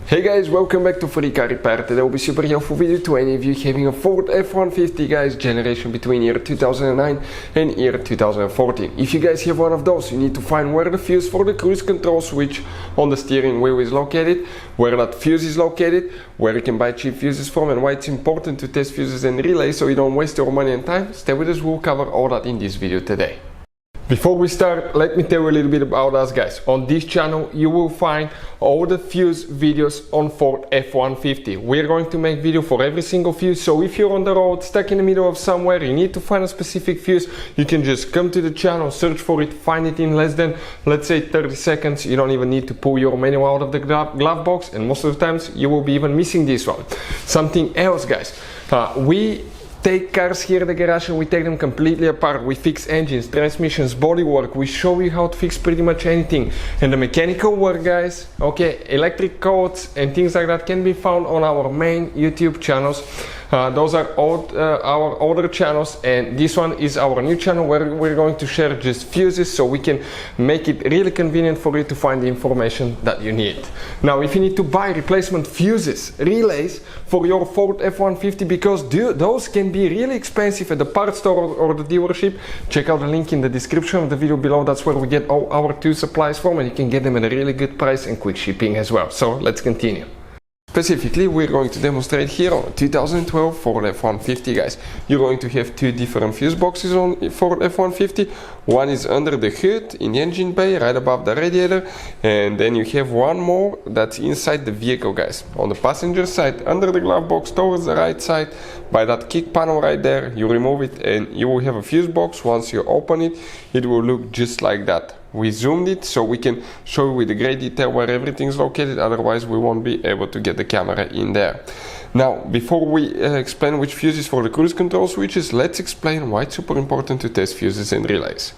Hey guys, welcome back to Free Car Repair. Today will be super helpful video to any of you having a Ford F-150 guys, generation between year 2009 and year 2014. If you guys have one of those, you need to find where the fuse for the cruise control switch on the steering wheel is located, where that fuse is located, where you can buy cheap fuses from, and why it's important to test fuses and relays so you don't waste your money and time. Stay with us, we'll cover all that in this video today. Before we start, let me tell you a little bit about us guys. On this channel you will find all the fuse videos on Ford F-150. We're going to make video for every single fuse, so if you're on the road, stuck in the middle of somewhere, you need to find a specific fuse, you can just come to the channel, search for it, find it in less than, let's say, 30 seconds. You don't even need to pull your manual out of the glove box, and most of the times you will be even missing this one. Something else guys, we take cars here at the garage and we take them completely apart. We fix engines, transmissions, bodywork. We show you how to fix pretty much anything. And the mechanical work guys, okay, electric codes and things like that can be found on our main YouTube channels. Those are our older channels, and this one is our new channel where we're going to share just fuses so we can make it really convenient for you to find the information that you need. Now if you need to buy replacement fuses, relays for your Ford F-150, because those can be really expensive at the parts store or the dealership, check out the link in the description of the video below. That's where we get all our tool supplies from, and you can get them at a really good price and quick shipping as well. So let's continue. Specifically, we're going to demonstrate here on a 2012 Ford F-150 guys. You're going to have two different fuse boxes on Ford F-150. One is under the hood in the engine bay, right above the radiator, and then you have one more that's inside the vehicle guys. On the passenger side, under the glove box towards the right side, by that kick panel right there, you remove it and you will have a fuse box. Once you open it, it will look just like that. We zoomed it so we can show you with the great detail where everything's located, otherwise we won't be able to get the camera in there. Now, before we explain which fuses for the cruise control switches, let's explain why it's super important to test fuses and relays.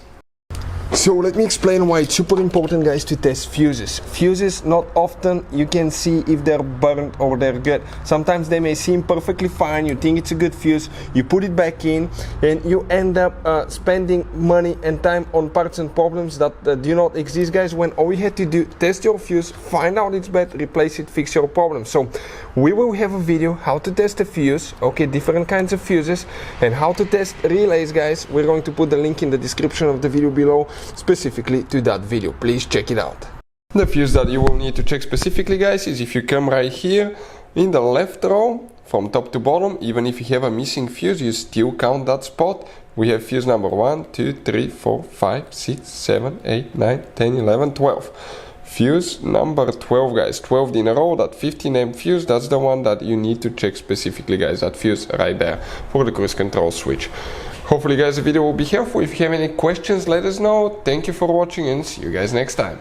So let me explain why it's super important guys to test fuses. Fuses, not often you can see if they're burnt or they're good. Sometimes they may seem perfectly fine, you think it's a good fuse, you put it back in and you end up spending money and time on parts and problems that do not exist guys, when all you had to do, test your fuse, find out it's bad, replace it, fix your problem. So we will have a video how to test a fuse, okay, different kinds of fuses, and how to test relays guys. We're going to put the link in the description of the video below specifically to that video. Please check it out. The fuse that you will need to check specifically guys is if you come right here in the left row from top to bottom, even if you have a missing fuse, you still count that spot. We have fuse number 1, 2, 3, 4, 5, 6, 7, 8, 9, 10, 11, 12. Fuse number 12 guys, 12 in a row, that 50 named fuse, that's the one that you need to check specifically guys, that fuse right there for the cruise control switch. Hopefully guys the video will be helpful. If you have any questions, let us know. Thank you for watching and see you guys next time.